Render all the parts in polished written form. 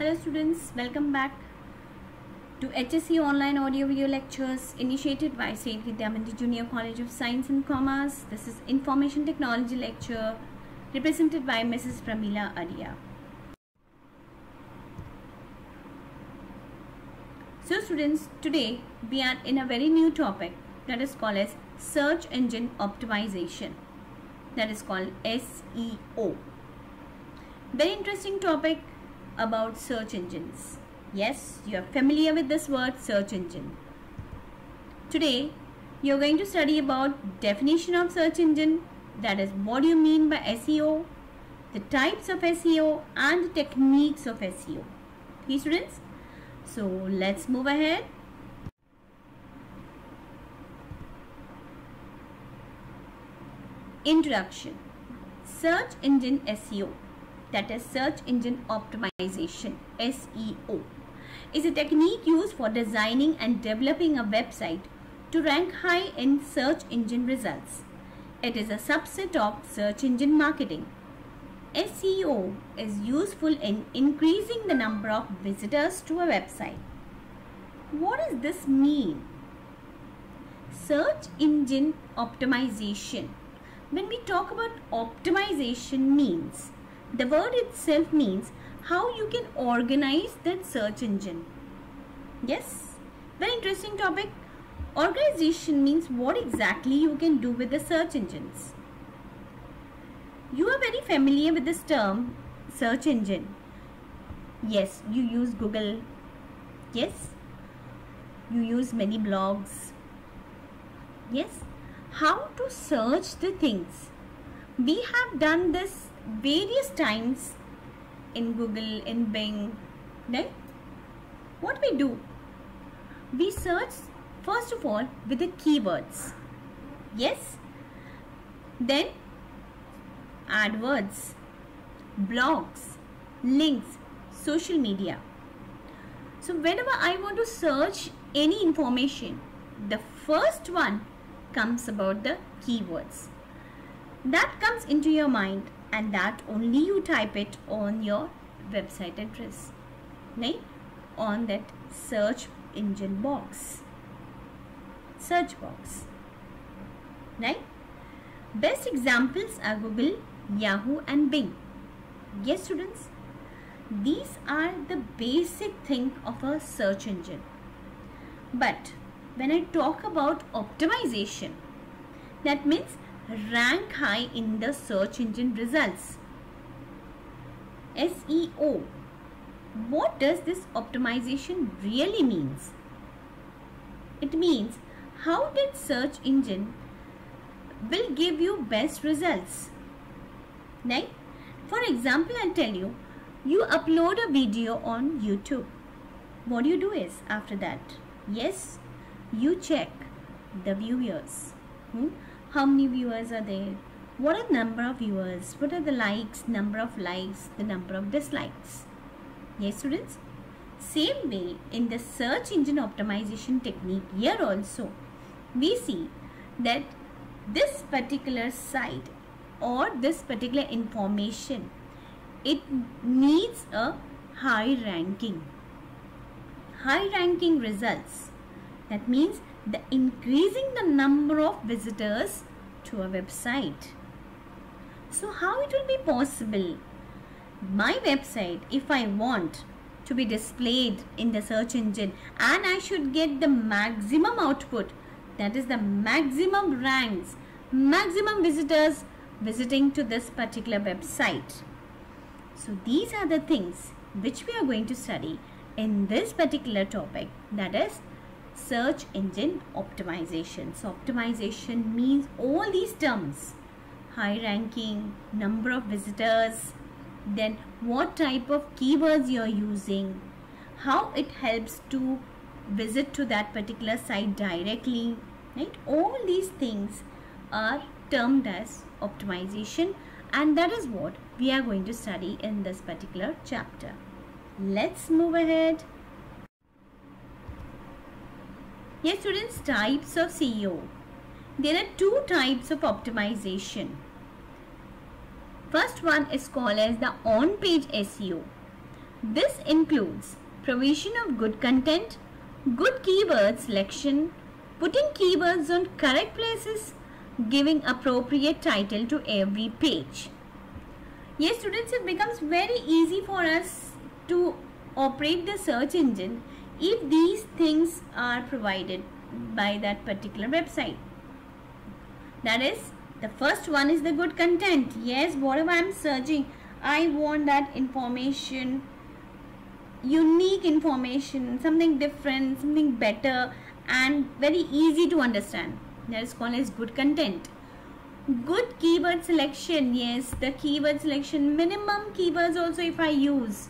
Hello students, welcome back to HSC online audio video lectures initiated by St. Vidyamandi Junior College of Science and Commerce. This is Information Technology lecture represented by Mrs. Pramila Arya. So students, today we are in a very new topic that is called as search engine optimization, that is called SEO. Very interesting topic about search engines. Yes, you are familiar with this word search engine. Today you are going to study about definition of search engine, that is what do you mean by SEO, the types of SEO and the techniques of SEO. Okay students, so let's move ahead. Introduction. Search engine SEO, that is search engine optimization, SEO, is a technique used for designing and developing a website to rank high in search engine results. It is a subset of search engine marketing. SEO is useful in increasing the number of visitors to a website. What does this mean? Search engine optimization. When we talk about optimization, means the word itself means how you can organize that search engine. Yes, very interesting topic. Organization means what exactly you can do with the search engines. You are very familiar with this term search engine. Yes, you use Google. Yes, you use many blogs. Yes, how to search the things. We have done this various times in Google, in Bing, right? What we do? We search first of all with the keywords. Yes. Then AdWords, blogs, links, social media. So whenever I want to search any information, the first one comes about the keywords. That comes into your mind and that only you type it on your website address, right? On that search engine box, search box, right? Best examples are Google, Yahoo and Bing. Yes students, these are the basic thing of a search engine. But when I talk about optimization, that means rank high in the search engine results. SEO. What does this optimization really means? It means how that search engine will give you best results. Right? For example, I'll tell you, you upload a video on YouTube. What do is after that? Yes, you check the viewers. How many viewers are there? What are the number of viewers? What are the likes, number of likes, the number of dislikes? Yes students, same way in the search engine optimization technique, here also we see that this particular site or this particular information, it needs a high ranking results. That means the increasing the number of visitors to a website. So how it will be possible? My website, if I want to be displayed in the search engine and I should get the maximum output, that is the maximum ranks, maximum visitors visiting to this particular website. So these are the things which we are going to study in this particular topic, that is search engine optimization. So optimization means all these terms: high ranking, number of visitors, then what type of keywords you are using, how it helps to visit to that particular site directly, right? All these things are termed as optimization, and that is what we are going to study in this particular chapter. Let's move ahead. Yes students, types of SEO. There are two types of optimization. First one is called as the on-page SEO. This includes provision of good content, good keyword selection, putting keywords on correct places, giving appropriate title to every page. Yes, students, it becomes very easy for us to operate the search engine if these things are provided by that particular website. That is, the first one is the good content. Yes, whatever I am searching, I want that information, unique information, something different, something better and very easy to understand. That is called as good content. Good keyword selection. Yes, the keyword selection, minimum keywords also if I use,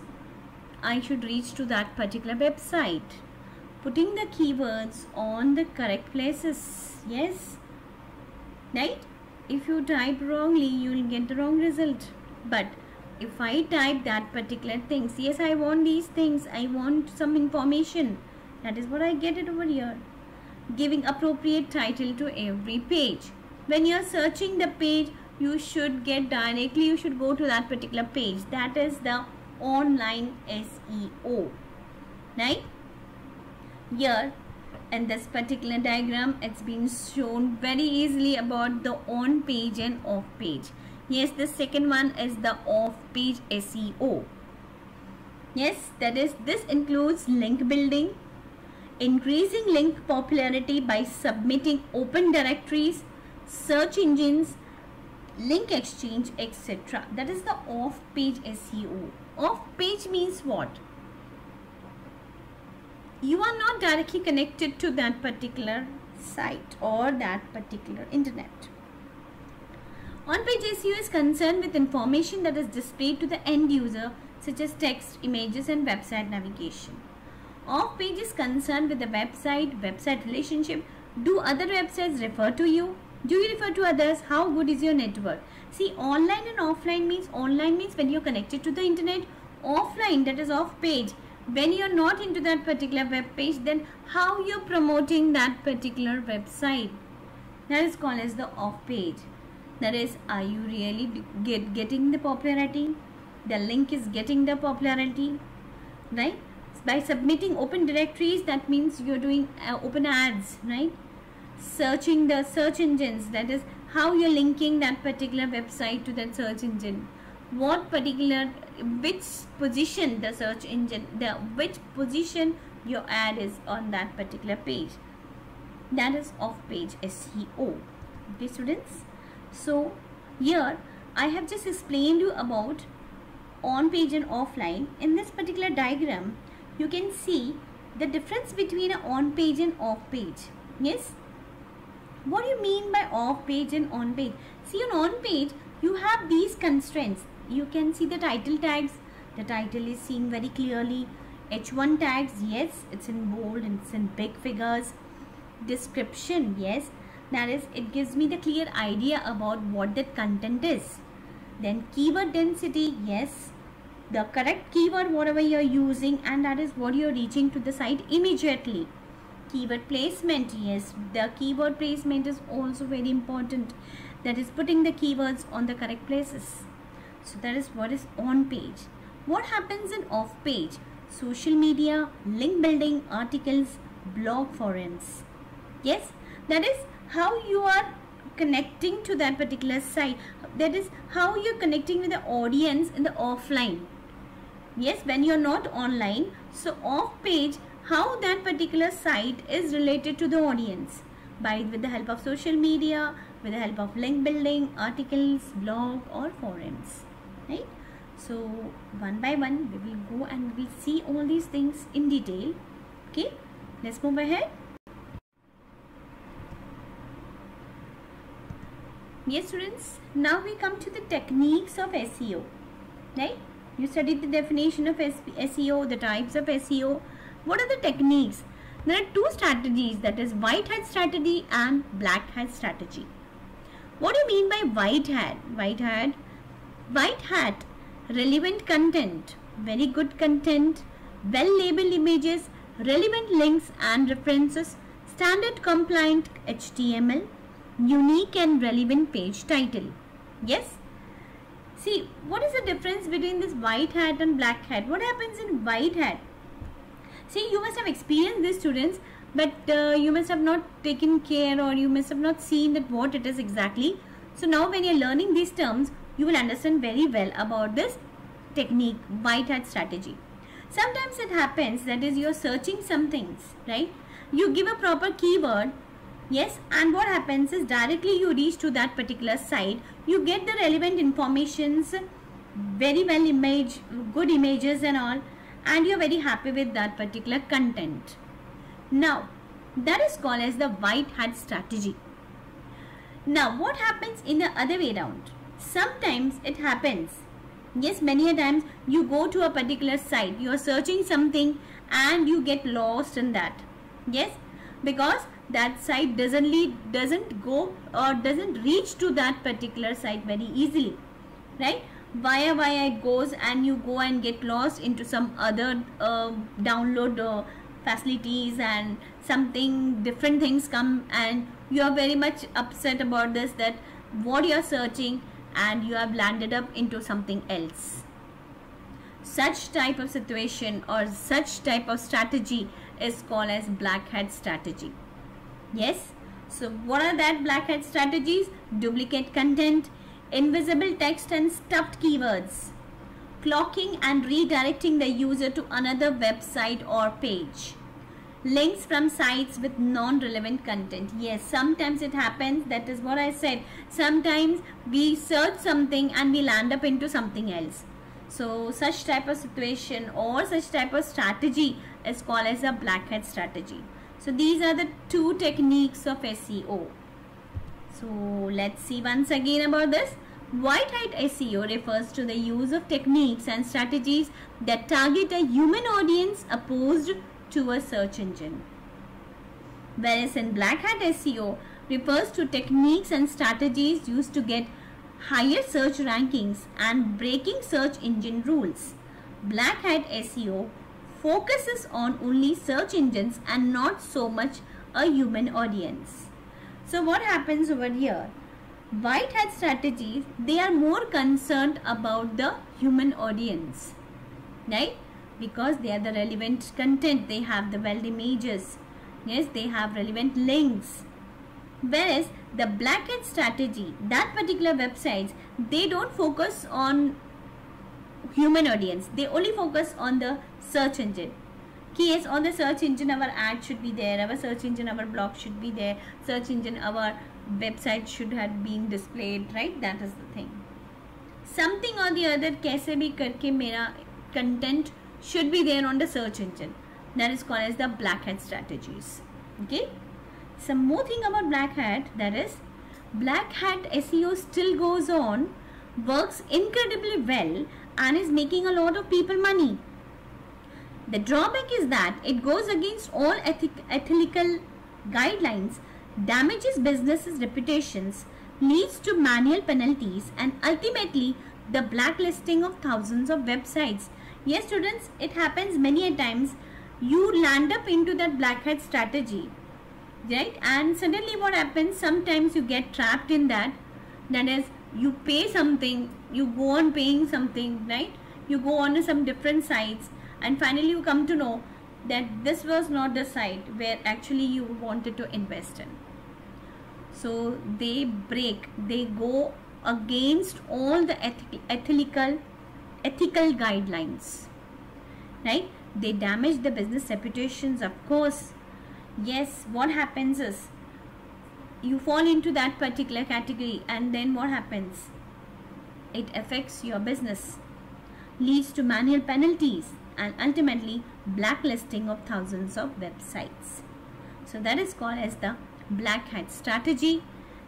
I should reach to that particular website. Putting the keywords on the correct places. Yes, right? If you type wrongly, you will get the wrong result. But if I type that particular things, yes, I want these things, I want some information, that is what I get it over here. Giving appropriate title to every page. When you are searching the page, you should get directly, you should go to that particular page. That is the online SEO, right? Here in this particular diagram, it's been shown very easily about the on page and off page. Yes, the second one is the off page SEO. Yes, that is, this includes link building, increasing link popularity by submitting open directories, search engines, link exchange, etc. That is the off page SEO. Off page means what? You are not directly connected to that particular site or that particular internet. On-page SEO is concerned with information that is displayed to the end user, such as text, images and website navigation. Off-page is concerned with the website relationship. Do other websites refer to you? Do you refer to others? How good is your network? See, online and offline means when you're connected to the internet. Offline, that is off page. When you're not into that particular web page, then how you're promoting that particular website? That is called as the off page. That is, are you really getting the popularity? The link is getting the popularity, right? By submitting open directories, that means you're doing open ads, right? Searching the search engines, that is how you're linking that particular website to that search engine. Which position the search engine, which position your ad is on that particular page. That is off page SEO. Okay, students. So here I have just explained you about on page and offline. In this particular diagram, you can see the difference between an on page and off page. Yes. What do you mean by off page and on page? See, on page you have these constraints. You can see the title tags. The title is seen very clearly. H1 tags, yes, it's in bold and it's in big figures. Description, yes, that is, it gives me the clear idea about what that content is. Then keyword density, yes, the correct keyword whatever you're using, and that is what you're reaching to the site immediately. Keyword placement, yes, the keyword placement is also very important. That is putting the keywords on the correct places. So that is what is on page. What happens in off page? Social media, link building, articles, blog forums. Yes, that is how you are connecting to that particular site. That is how you're connecting with the audience in the offline. Yes, when you're not online. So off page, how that particular site is related to the audience with the help of social media, with the help of link building, articles, blog or forums, right? So one by one we will go and we will see all these things in detail. Okay, let's move ahead. Yes, students, now we come to the techniques of SEO, right? You studied the definition of SEO, the types of SEO. What are the techniques? There are two strategies, that is white hat strategy and black hat strategy. What do you mean by white hat? White hat, relevant content, very good content, well labeled images, relevant links and references, standard compliant HTML, unique and relevant page title. Yes. See, what is the difference between this white hat and black hat? What happens in white hat? See, you must have experienced this, students, but you must have not taken care, or you must have not seen that what it is exactly. So now when you are learning these terms, you will understand very well about this technique, white hat strategy. Sometimes it happens that is, you are searching some things, right? You give a proper keyword, yes, and what happens is directly you reach to that particular site, you get the relevant informations, very well good images and all, and you are very happy with that particular content. Now that is called as the white hat strategy. Now what happens in the other way around? Sometimes it happens, yes, many a times you go to a particular site, you are searching something and you get lost in that, yes, because that site doesn't go or doesn't reach to that particular site very easily, right? Via it goes, and you go and get lost into some other download facilities, and something different things come, and you are very much upset about this, that what you are searching, and you have landed up into something else. Such type of situation or such type of strategy is called as black hat strategy. Yes, so what are that black hat strategies? Duplicate content, invisible text and stuffed keywords, clocking and redirecting the user to another website or page, links from sites with non-relevant content. Yes, sometimes it happens, that is what I said, sometimes we search something and we land up into something else. So such type of situation or such type of strategy is called as a black hat strategy. So these are the two techniques of SEO. So let's see once again about this. White hat SEO refers to the use of techniques and strategies that target a human audience opposed to a search engine. Whereas in black hat SEO refers to techniques and strategies used to get higher search rankings and breaking search engine rules. Black hat SEO focuses on only search engines and not so much a human audience. So what happens over here? White hat strategies, they are more concerned about the human audience, right? Because they are the relevant content, they have the well images, yes, they have relevant links. Whereas the black hat strategy, that particular websites, they don't focus on human audience, they only focus on the search engine. Yes, on the search engine our ad should be there, our search engine our blog should be there, search engine our website should have been displayed, right? That is the thing. Something or the other kaise bhi karke mera content should be there on the search engine. That is called as the black hat strategies. Okay. Some more thing about black hat, that is black hat SEO still goes on, works incredibly well and is making a lot of people money. The drawback is that it goes against all ethical guidelines, damages businesses' reputations, leads to manual penalties, and ultimately the blacklisting of thousands of websites. Yes, students, it happens many a times. You land up into that black hat strategy, right? And suddenly what happens, sometimes you get trapped in that. That is, you pay something, you go on paying something, right? You go on to some different sites, and finally you come to know that this was not the site where actually you wanted to invest in. So they go against all the ethical guidelines, right? They damage the business reputations, of course. Yes, what happens is you fall into that particular category, and then what happens? It affects your business, leads to manual penalties, and ultimately blacklisting of thousands of websites. So that is called as the black hat strategy,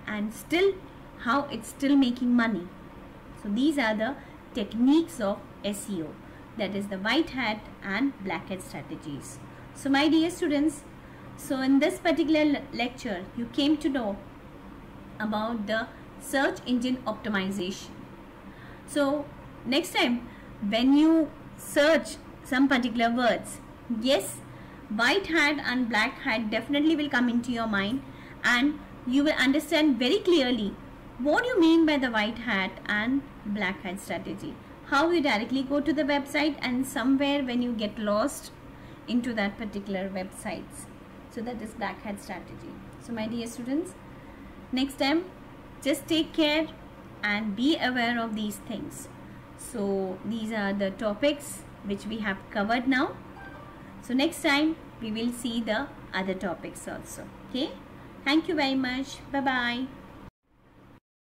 and still how it's still making money. So these are the techniques of SEO, that is the white hat and black hat strategies. So my dear students, so in this particular lecture you came to know about the search engine optimization. So next time when you search some particular words, yes, white hat and black hat definitely will come into your mind, and you will understand very clearly what you mean by the white hat and black hat strategy. how you directly go to the website, and somewhere when you get lost into that particular websites. So that is black hat strategy. So my dear students, next time just take care and be aware of these things. So these are the topics which we have covered now. So next time we will see the other topics also. Okay, thank you very much. Bye bye.